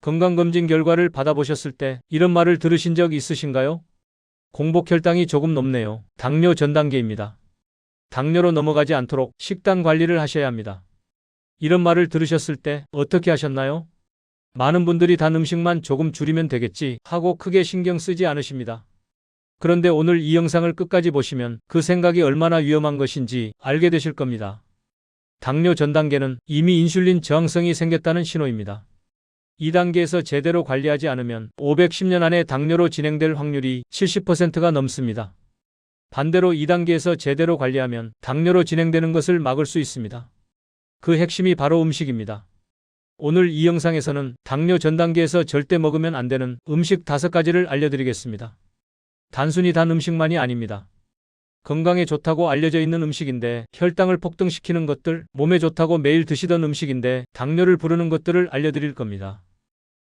건강검진 결과를 받아보셨을 때 이런 말을 들으신 적 있으신가요? 공복 혈당이 조금 높네요. 당뇨 전 단계입니다. 당뇨로 넘어가지 않도록 식단 관리를 하셔야 합니다. 이런 말을 들으셨을 때 어떻게 하셨나요? 많은 분들이 단 음식만 조금 줄이면 되겠지 하고 크게 신경 쓰지 않으십니다. 그런데 오늘 이 영상을 끝까지 보시면 그 생각이 얼마나 위험한 것인지 알게 되실 겁니다. 당뇨 전 단계는 이미 인슐린 저항성이 생겼다는 신호입니다. 이 단계에서 제대로 관리하지 않으면 510년 안에 당뇨로 진행될 확률이 70%가 넘습니다. 반대로 2단계에서 제대로 관리하면 당뇨로 진행되는 것을 막을 수 있습니다. 그 핵심이 바로 음식입니다. 오늘 이 영상에서는 당뇨 전 단계에서 절대 먹으면 안 되는 음식 5가지를 알려드리겠습니다. 단순히 단 음식만이 아닙니다. 건강에 좋다고 알려져 있는 음식인데 혈당을 폭등시키는 것들, 몸에 좋다고 매일 드시던 음식인데 당뇨를 부르는 것들을 알려드릴 겁니다.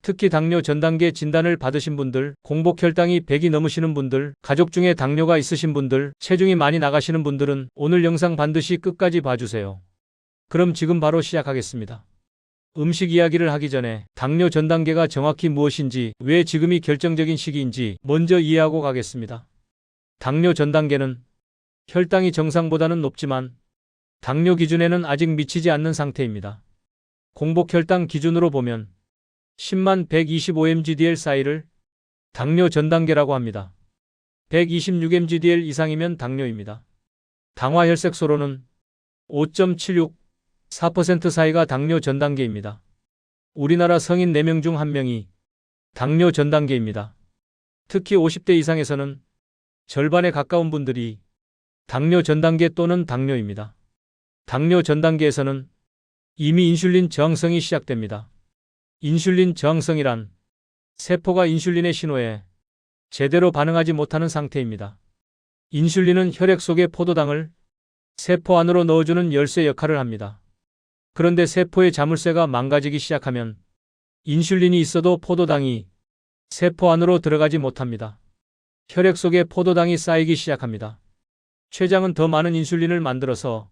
특히 당뇨 전 단계 진단을 받으신 분들, 공복 혈당이 100이 넘으시는 분들, 가족 중에 당뇨가 있으신 분들, 체중이 많이 나가시는 분들은 오늘 영상 반드시 끝까지 봐주세요. 그럼 지금 바로 시작하겠습니다. 음식 이야기를 하기 전에 당뇨 전 단계가 정확히 무엇인지, 왜 지금이 결정적인 시기인지 먼저 이해하고 가겠습니다. 당뇨 전 단계는 혈당이 정상보다는 높지만 당뇨 기준에는 아직 미치지 않는 상태입니다. 공복 혈당 기준으로 보면 10만 125mgdl 사이를 당뇨 전 단계라고 합니다. 126mgdl 이상이면 당뇨입니다. 당화 혈색소로는 5.76, 4% 사이가 당뇨 전 단계입니다. 우리나라 성인 4명 중 1명이 당뇨 전 단계입니다. 특히 50대 이상에서는 절반에 가까운 분들이 당뇨 전 단계 또는 당뇨입니다. 당뇨 전 단계에서는 이미 인슐린 저항성이 시작됩니다. 인슐린 저항성이란 세포가 인슐린의 신호에 제대로 반응하지 못하는 상태입니다. 인슐린은 혈액 속의 포도당을 세포 안으로 넣어주는 열쇠 역할을 합니다. 그런데 세포의 자물쇠가 망가지기 시작하면 인슐린이 있어도 포도당이 세포 안으로 들어가지 못합니다. 혈액 속에 포도당이 쌓이기 시작합니다. 췌장은 더 많은 인슐린을 만들어서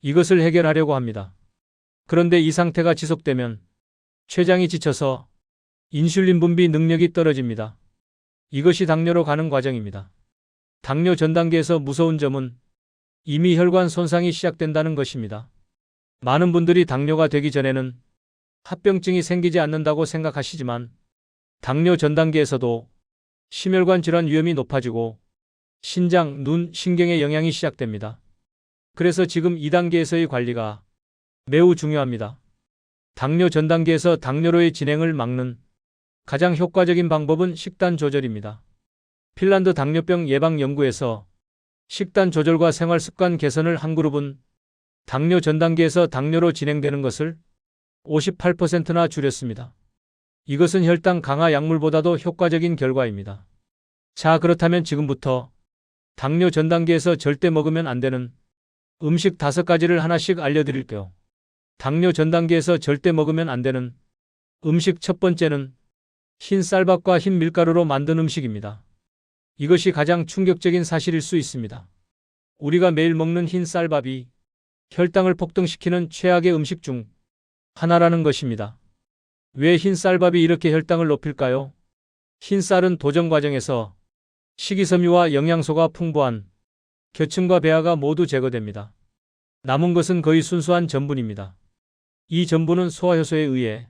이것을 해결하려고 합니다. 그런데 이 상태가 지속되면 췌장이 지쳐서 인슐린 분비 능력이 떨어집니다. 이것이 당뇨로 가는 과정입니다. 당뇨 전 단계에서 무서운 점은 이미 혈관 손상이 시작된다는 것입니다. 많은 분들이 당뇨가 되기 전에는 합병증이 생기지 않는다고 생각하시지만 당뇨 전 단계에서도 심혈관 질환 위험이 높아지고 신장, 눈, 신경에 영향이 시작됩니다. 그래서 지금 2단계에서의 관리가 매우 중요합니다. 당뇨 전 단계에서 당뇨로의 진행을 막는 가장 효과적인 방법은 식단 조절입니다. 핀란드 당뇨병 예방 연구에서 식단 조절과 생활 습관 개선을 한 그룹은 당뇨 전 단계에서 당뇨로 진행되는 것을 58%나 줄였습니다. 이것은 혈당 강화 약물보다도 효과적인 결과입니다. 자, 그렇다면 지금부터 당뇨 전 단계에서 절대 먹으면 안 되는 음식 5가지를 하나씩 알려드릴게요. 당뇨 전 단계에서 절대 먹으면 안 되는 음식 첫 번째는 흰 쌀밥과 흰 밀가루로 만든 음식입니다. 이것이 가장 충격적인 사실일 수 있습니다. 우리가 매일 먹는 흰 쌀밥이 혈당을 폭등시키는 최악의 음식 중 하나라는 것입니다. 왜 흰 쌀밥이 이렇게 혈당을 높일까요? 흰 쌀은 도정 과정에서 식이섬유와 영양소가 풍부한 겨층과 배아가 모두 제거됩니다. 남은 것은 거의 순수한 전분입니다. 이 전분은 소화효소에 의해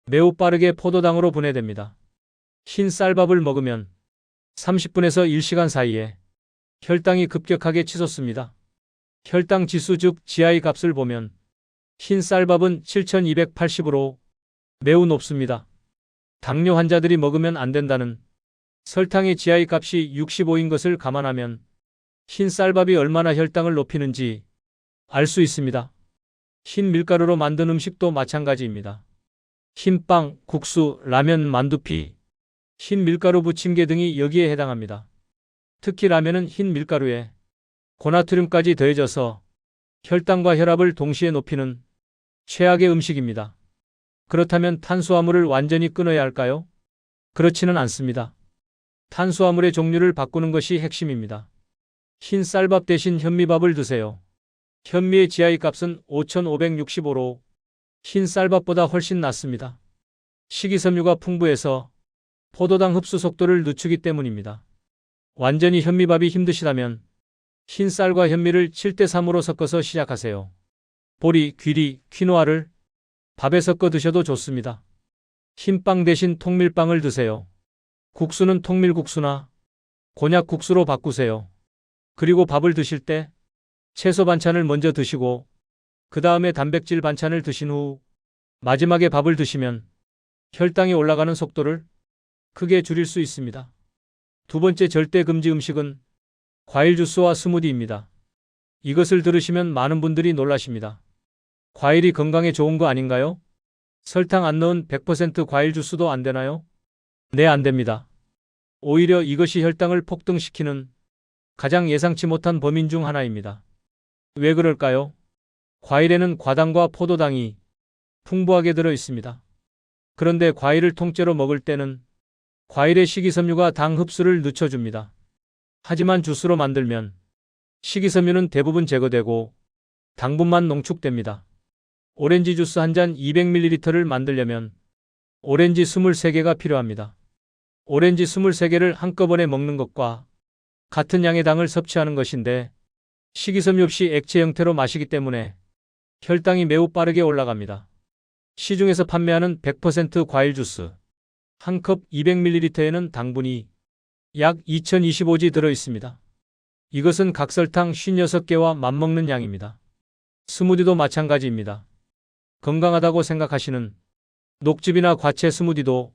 매우 빠르게 포도당으로 분해됩니다. 흰 쌀밥을 먹으면 30분에서 1시간 사이에 혈당이 급격하게 치솟습니다. 혈당 지수 즉 GI 값을 보면 흰 쌀밥은 7280으로 매우 높습니다. 당뇨 환자들이 먹으면 안 된다는 설탕의 GI 값이 65인 것을 감안하면 흰 쌀밥이 얼마나 혈당을 높이는지 알 수 있습니다. 흰 밀가루로 만든 음식도 마찬가지입니다. 흰 빵, 국수, 라면, 만두피, 흰 밀가루 부침개 등이 여기에 해당합니다. 특히 라면은 흰 밀가루에 고나트륨까지 더해져서 혈당과 혈압을 동시에 높이는 최악의 음식입니다. 그렇다면 탄수화물을 완전히 끊어야 할까요? 그렇지는 않습니다. 탄수화물의 종류를 바꾸는 것이 핵심입니다. 흰 쌀밥 대신 현미밥을 드세요. 현미의 GI 값은 5565로 흰 쌀밥보다 훨씬 낮습니다. 식이섬유가 풍부해서 포도당 흡수 속도를 늦추기 때문입니다. 완전히 현미밥이 힘드시다면 흰 쌀과 현미를 7대3으로 섞어서 시작하세요. 보리, 귀리, 퀴노아를 밥에 섞어 드셔도 좋습니다. 흰빵 대신 통밀빵을 드세요. 국수는 통밀국수나 곤약국수로 바꾸세요. 그리고 밥을 드실 때 채소 반찬을 먼저 드시고 그 다음에 단백질 반찬을 드신 후 마지막에 밥을 드시면 혈당이 올라가는 속도를 크게 줄일 수 있습니다. 두 번째 절대 금지 음식은 과일 주스와 스무디입니다. 이것을 들으시면 많은 분들이 놀라십니다. 과일이 건강에 좋은 거 아닌가요? 설탕 안 넣은 100% 과일 주스도 안 되나요? 네, 안 됩니다. 오히려 이것이 혈당을 폭등시키는 가장 예상치 못한 범인 중 하나입니다. 왜 그럴까요? 과일에는 과당과 포도당이 풍부하게 들어 있습니다. 그런데 과일을 통째로 먹을 때는 과일의 식이섬유가 당 흡수를 늦춰줍니다. 하지만 주스로 만들면 식이섬유는 대부분 제거되고 당분만 농축됩니다. 오렌지 주스 한 잔 200ml를 만들려면 오렌지 23개가 필요합니다. 오렌지 23개를 한꺼번에 먹는 것과 같은 양의 당을 섭취하는 것인데 식이섬유 없이 액체 형태로 마시기 때문에 혈당이 매우 빠르게 올라갑니다. 시중에서 판매하는 100% 과일 주스 한 컵 200ml에는 당분이 약 2025지 들어 있습니다. 이것은 각설탕 56개와 맞먹는 양입니다. 스무디도 마찬가지입니다. 건강하다고 생각하시는 녹즙이나 과채 스무디도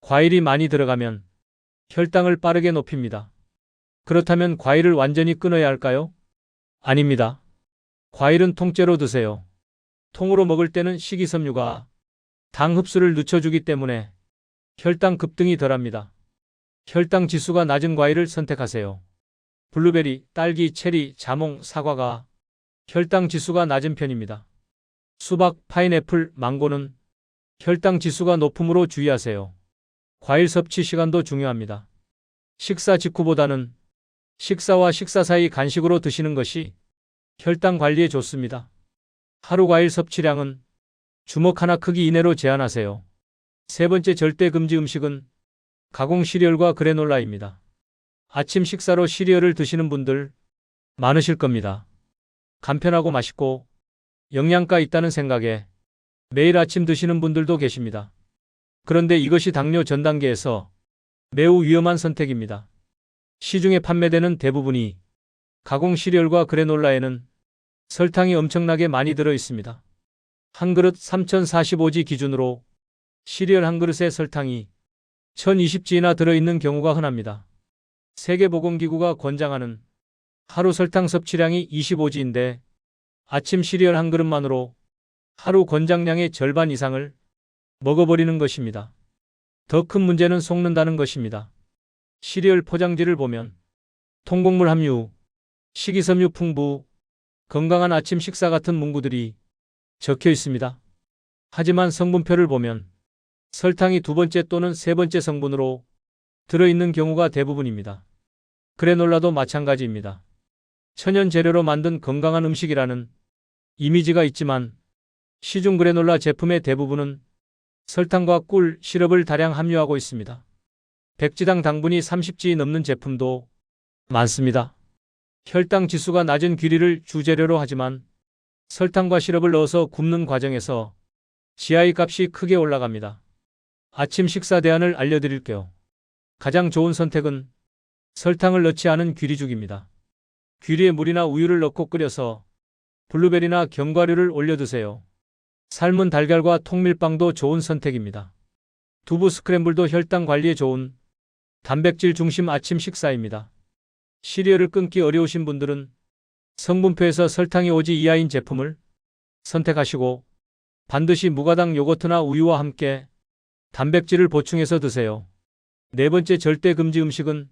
과일이 많이 들어가면 혈당을 빠르게 높입니다. 그렇다면 과일을 완전히 끊어야 할까요? 아닙니다. 과일은 통째로 드세요. 통으로 먹을 때는 식이섬유가 당 흡수를 늦춰주기 때문에 혈당 급등이 덜합니다. 혈당 지수가 낮은 과일을 선택하세요. 블루베리, 딸기, 체리, 자몽, 사과가 혈당 지수가 낮은 편입니다. 수박, 파인애플, 망고는 혈당 지수가 높으므로 주의하세요. 과일 섭취 시간도 중요합니다. 식사 직후보다는 식사와 식사 사이 간식으로 드시는 것이 혈당 관리에 좋습니다. 하루 과일 섭취량은 주먹 하나 크기 이내로 제한하세요. 세 번째 절대 금지 음식은 가공 시리얼과 그래놀라입니다. 아침 식사로 시리얼을 드시는 분들 많으실 겁니다. 간편하고 맛있고 영양가 있다는 생각에 매일 아침 드시는 분들도 계십니다. 그런데 이것이 당뇨 전 단계에서 매우 위험한 선택입니다. 시중에 판매되는 대부분이 가공 시리얼과 그래놀라에는 설탕이 엄청나게 많이 들어 있습니다. 한 그릇 3045지 기준으로 시리얼 한 그릇에 설탕이 1020지나 들어있는 경우가 흔합니다. 세계보건기구가 권장하는 하루 설탕 섭취량이 25지인데 아침 시리얼 한 그릇만으로 하루 권장량의 절반 이상을 먹어버리는 것입니다. 더 큰 문제는 속는다는 것입니다. 시리얼 포장지를 보면 통곡물 함유, 식이섬유 풍부, 건강한 아침 식사 같은 문구들이 적혀 있습니다. 하지만 성분표를 보면 설탕이 두 번째 또는 세 번째 성분으로 들어있는 경우가 대부분입니다. 그래놀라도 마찬가지입니다. 천연 재료로 만든 건강한 음식이라는 이미지가 있지만 시중 그래놀라 제품의 대부분은 설탕과 꿀, 시럽을 다량 함유하고 있습니다. 백지당 당분이 30지 넘는 제품도 많습니다. 혈당 지수가 낮은 귀리를 주재료로 하지만 설탕과 시럽을 넣어서 굽는 과정에서 GI 값이 크게 올라갑니다. 아침 식사 대안을 알려드릴게요. 가장 좋은 선택은 설탕을 넣지 않은 귀리죽입니다. 귀리에 물이나 우유를 넣고 끓여서 블루베리나 견과류를 올려 드세요. 삶은 달걀과 통밀빵도 좋은 선택입니다. 두부 스크램블도 혈당 관리에 좋은 단백질 중심 아침 식사입니다. 시리얼을 끊기 어려우신 분들은 성분표에서 설탕이 5지 이하인 제품을 선택하시고 반드시 무가당 요거트나 우유와 함께 단백질을 보충해서 드세요. 네 번째 절대 금지 음식은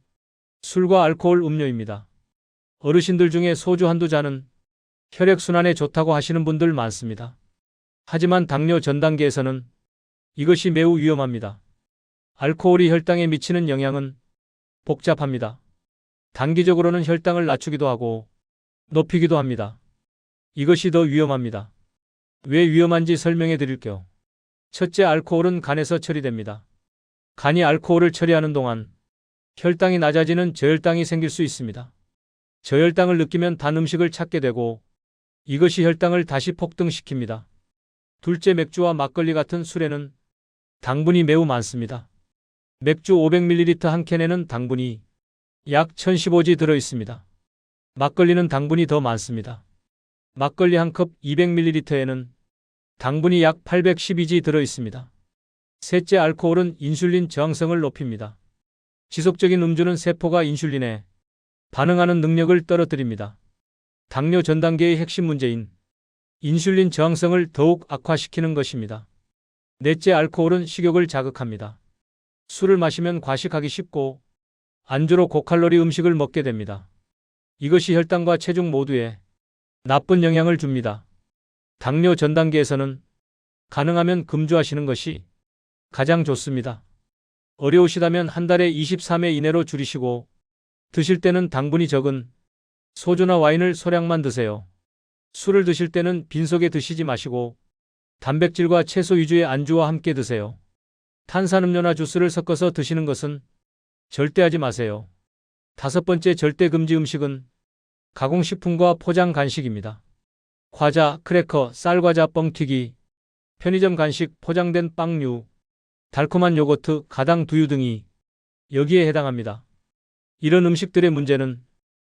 술과 알코올 음료입니다. 어르신들 중에 소주 한두 잔은 혈액순환에 좋다고 하시는 분들 많습니다. 하지만 당뇨 전 단계에서는 이것이 매우 위험합니다. 알코올이 혈당에 미치는 영향은 복잡합니다. 단기적으로는 혈당을 낮추기도 하고 높이기도 합니다. 이것이 더 위험합니다. 왜 위험한지 설명해 드릴게요. 첫째, 알코올은 간에서 처리됩니다. 간이 알코올을 처리하는 동안 혈당이 낮아지는 저혈당이 생길 수 있습니다. 저혈당을 느끼면 단 음식을 찾게 되고 이것이 혈당을 다시 폭등시킵니다. 둘째, 맥주와 막걸리 같은 술에는 당분이 매우 많습니다. 맥주 500ml 한 캔에는 당분이 약 1015지 들어 있습니다. 막걸리는 당분이 더 많습니다. 막걸리 한 컵 200ml에는 당분이 약 812지 들어 있습니다. 셋째, 알코올은 인슐린 저항성을 높입니다. 지속적인 음주는 세포가 인슐린에 반응하는 능력을 떨어뜨립니다. 당뇨 전 단계의 핵심 문제인 인슐린 저항성을 더욱 악화시키는 것입니다. 넷째, 알코올은 식욕을 자극합니다. 술을 마시면 과식하기 쉽고 안주로 고칼로리 음식을 먹게 됩니다. 이것이 혈당과 체중 모두에 나쁜 영향을 줍니다. 당뇨 전 단계에서는 가능하면 금주하시는 것이 가장 좋습니다. 어려우시다면 한 달에 23회 이내로 줄이시고 드실 때는 당분이 적은 소주나 와인을 소량만 드세요. 술을 드실 때는 빈속에 드시지 마시고 단백질과 채소 위주의 안주와 함께 드세요. 탄산음료나 주스를 섞어서 드시는 것은 절대 하지 마세요. 다섯 번째, 절대 금지 음식은 가공식품과 포장 간식입니다. 과자, 크래커, 쌀과자, 뻥튀기, 편의점 간식, 포장된 빵류, 달콤한 요거트, 가당 두유 등이 여기에 해당합니다. 이런 음식들의 문제는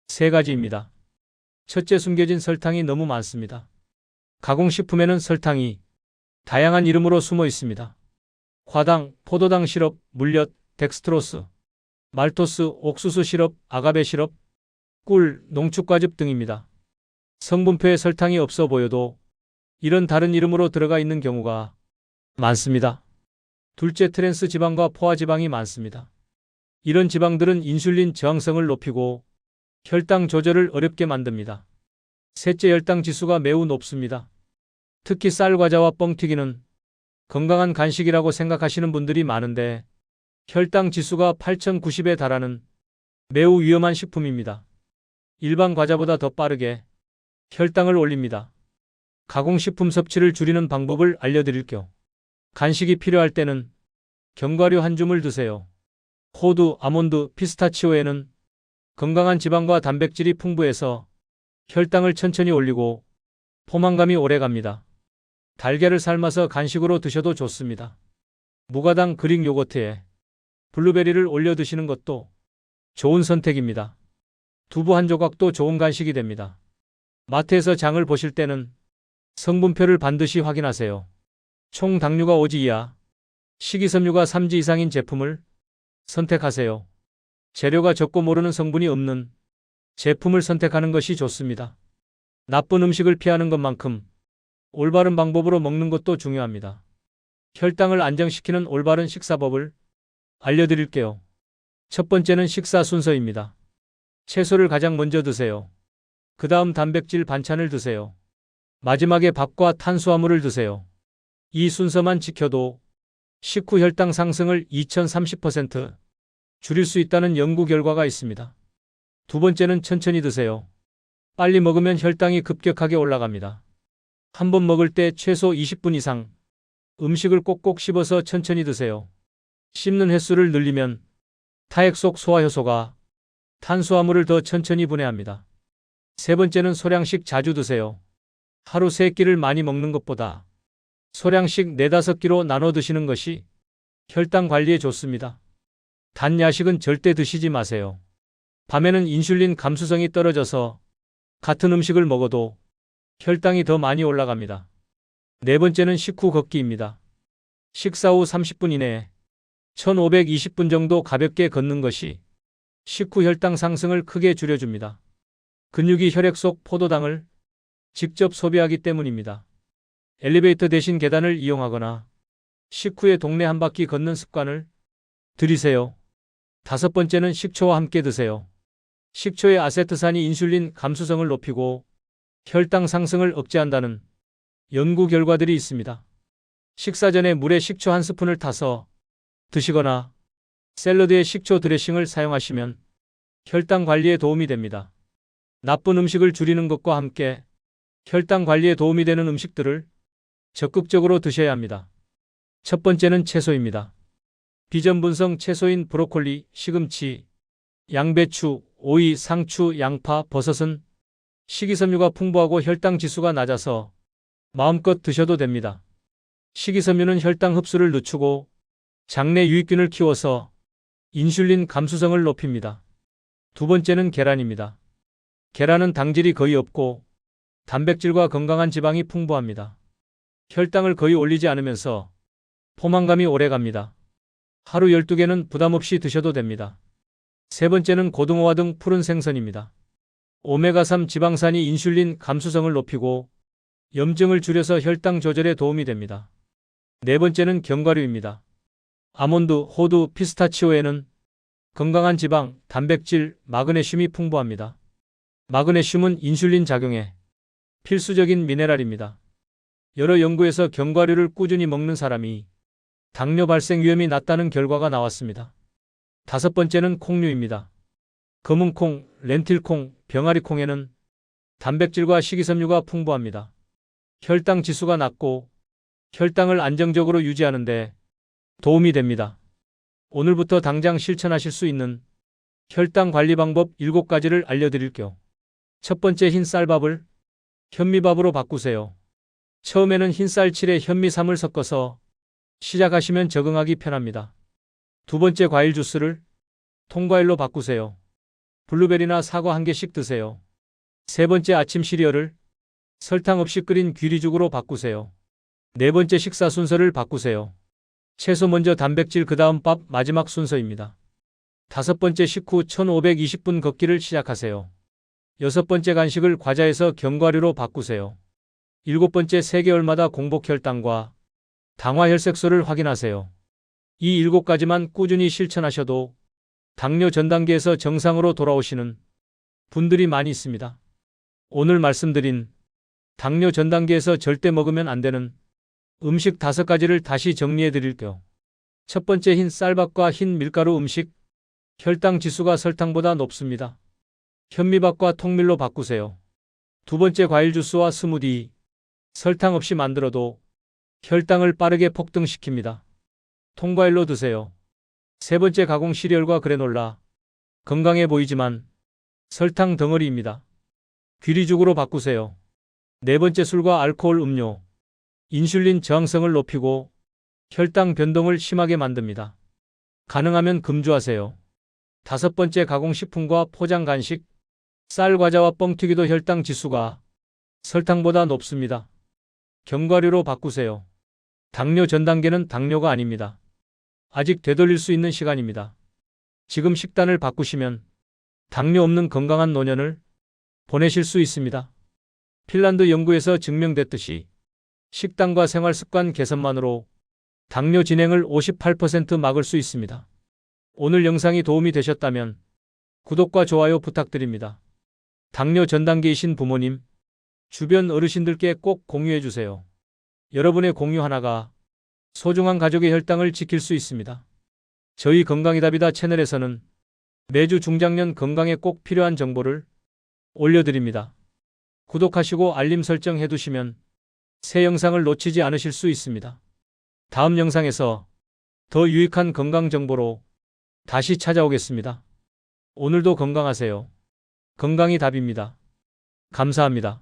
세 가지입니다. 첫째, 숨겨진 설탕이 너무 많습니다. 가공식품에는 설탕이 다양한 이름으로 숨어 있습니다. 과당, 포도당 시럽, 물엿, 덱스트로스, 말토스, 옥수수 시럽, 아가베 시럽, 꿀, 농축과즙 등입니다. 성분표에 설탕이 없어 보여도 이런 다른 이름으로 들어가 있는 경우가 많습니다. 둘째, 트랜스 지방과 포화 지방이 많습니다. 이런 지방들은 인슐린 저항성을 높이고 혈당 조절을 어렵게 만듭니다. 셋째, 혈당 지수가 매우 높습니다. 특히 쌀과자와 뻥튀기는 건강한 간식이라고 생각하시는 분들이 많은데 혈당 지수가 8090에 달하는 매우 위험한 식품입니다. 일반 과자보다 더 빠르게 혈당을 올립니다. 가공식품 섭취를 줄이는 방법을 알려드릴게요. 간식이 필요할 때는 견과류 한 줌을 드세요. 호두, 아몬드, 피스타치오에는 건강한 지방과 단백질이 풍부해서 혈당을 천천히 올리고 포만감이 오래갑니다. 달걀을 삶아서 간식으로 드셔도 좋습니다. 무가당 그릭 요거트에 블루베리를 올려 드시는 것도 좋은 선택입니다. 두부 한 조각도 좋은 간식이 됩니다. 마트에서 장을 보실 때는 성분표를 반드시 확인하세요. 총 당류가 5지 이하, 식이섬유가 3지 이상인 제품을 선택하세요. 재료가 적고 모르는 성분이 없는 제품을 선택하는 것이 좋습니다. 나쁜 음식을 피하는 것만큼 올바른 방법으로 먹는 것도 중요합니다. 혈당을 안정시키는 올바른 식사법을 알려드릴게요. 첫 번째는 식사 순서입니다. 채소를 가장 먼저 드세요. 그 다음 단백질 반찬을 드세요. 마지막에 밥과 탄수화물을 드세요. 이 순서만 지켜도 식후 혈당 상승을 2030% 줄일 수 있다는 연구 결과가 있습니다. 두 번째는 천천히 드세요. 빨리 먹으면 혈당이 급격하게 올라갑니다. 한 번 먹을 때 최소 20분 이상 음식을 꼭꼭 씹어서 천천히 드세요. 씹는 횟수를 늘리면 타액 속 소화효소가 탄수화물을 더 천천히 분해합니다. 세 번째는 소량씩 자주 드세요. 하루 3끼를 많이 먹는 것보다 소량씩 4-5끼로 나눠 드시는 것이 혈당 관리에 좋습니다. 단 야식은 절대 드시지 마세요. 밤에는 인슐린 감수성이 떨어져서 같은 음식을 먹어도 혈당이 더 많이 올라갑니다. 네 번째는 식후 걷기입니다. 식사 후 30분 이내에 1520분 정도 가볍게 걷는 것이 식후 혈당 상승을 크게 줄여줍니다. 근육이 혈액 속 포도당을 직접 소비하기 때문입니다. 엘리베이터 대신 계단을 이용하거나 식후에 동네 한 바퀴 걷는 습관을 들이세요. 다섯 번째는 식초와 함께 드세요. 식초의 아세트산이 인슐린 감수성을 높이고 혈당 상승을 억제한다는 연구 결과들이 있습니다. 식사 전에 물에 식초 한 스푼을 타서 드시거나 샐러드에 식초 드레싱을 사용하시면 혈당 관리에 도움이 됩니다. 나쁜 음식을 줄이는 것과 함께 혈당 관리에 도움이 되는 음식들을 적극적으로 드셔야 합니다. 첫 번째는 채소입니다. 비전분성 채소인 브로콜리, 시금치, 양배추, 오이, 상추, 양파, 버섯은 식이섬유가 풍부하고 혈당 지수가 낮아서 마음껏 드셔도 됩니다. 식이섬유는 혈당 흡수를 늦추고 장내 유익균을 키워서 인슐린 감수성을 높입니다. 두 번째는 계란입니다. 계란은 당질이 거의 없고 단백질과 건강한 지방이 풍부합니다. 혈당을 거의 올리지 않으면서 포만감이 오래 갑니다. 하루 12개는 부담 없이 드셔도 됩니다. 세 번째는 고등어와 등 푸른 생선입니다. 오메가3 지방산이 인슐린 감수성을 높이고 염증을 줄여서 혈당 조절에 도움이 됩니다. 네 번째는 견과류입니다. 아몬드, 호두, 피스타치오에는 건강한 지방, 단백질, 마그네슘이 풍부합니다. 마그네슘은 인슐린 작용에 필수적인 미네랄입니다. 여러 연구에서 견과류를 꾸준히 먹는 사람이 당뇨 발생 위험이 낮다는 결과가 나왔습니다. 다섯 번째는 콩류입니다. 검은콩, 렌틸콩, 병아리콩에는 단백질과 식이섬유가 풍부합니다. 혈당 지수가 낮고 혈당을 안정적으로 유지하는 데 도움이 됩니다. 오늘부터 당장 실천하실 수 있는 혈당 관리 방법 7가지를 알려드릴게요. 첫 번째, 흰 쌀밥을 현미밥으로 바꾸세요. 처음에는 흰 쌀칠에 현미3을 섞어서 시작하시면 적응하기 편합니다. 두 번째, 과일 주스를 통과일로 바꾸세요. 블루베리나 사과 1개씩 드세요. 세 번째, 아침 시리얼을 설탕 없이 끓인 귀리죽으로 바꾸세요. 네 번째, 식사 순서를 바꾸세요. 채소 먼저 단백질, 그 다음 밥, 마지막 순서입니다. 다섯 번째, 식후 1520분 걷기를 시작하세요. 여섯 번째, 간식을 과자에서 견과류로 바꾸세요. 일곱 번째, 3개월마다 공복 혈당과 당화 혈색소를 확인하세요. 이 7가지만 꾸준히 실천하셔도 당뇨 전 단계에서 정상으로 돌아오시는 분들이 많이 있습니다. 오늘 말씀드린 당뇨 전 단계에서 절대 먹으면 안 되는 음식 5가지를 다시 정리해 드릴게요. 첫 번째, 흰 쌀밥과 흰 밀가루 음식. 혈당 지수가 설탕보다 높습니다. 현미밥과 통밀로 바꾸세요. 두 번째, 과일 주스와 스무디. 설탕 없이 만들어도 혈당을 빠르게 폭등시킵니다. 통과일로 드세요. 세 번째, 가공 시리얼과 그래놀라. 건강해 보이지만 설탕 덩어리입니다. 귀리죽으로 바꾸세요. 네 번째, 술과 알코올 음료. 인슐린 저항성을 높이고 혈당 변동을 심하게 만듭니다. 가능하면 금주하세요. 다섯 번째, 가공식품과 포장 간식. 쌀 과자와 뻥튀기도 혈당 지수가 설탕보다 높습니다. 견과류로 바꾸세요. 당뇨 전 단계는 당뇨가 아닙니다. 아직 되돌릴 수 있는 시간입니다. 지금 식단을 바꾸시면 당뇨 없는 건강한 노년을 보내실 수 있습니다. 핀란드 연구에서 증명됐듯이 식단과 생활 습관 개선만으로 당뇨 진행을 58% 막을 수 있습니다. 오늘 영상이 도움이 되셨다면 구독과 좋아요 부탁드립니다. 당뇨 전 단계이신 부모님, 주변 어르신들께 꼭 공유해 주세요. 여러분의 공유 하나가 소중한 가족의 혈당을 지킬 수 있습니다. 저희 건강이답이다 채널에서는 매주 중장년 건강에 꼭 필요한 정보를 올려드립니다. 구독하시고 알림 설정 해두시면 새 영상을 놓치지 않으실 수 있습니다. 다음 영상에서 더 유익한 건강 정보로 다시 찾아오겠습니다. 오늘도 건강하세요. 건강이 답입니다. 감사합니다.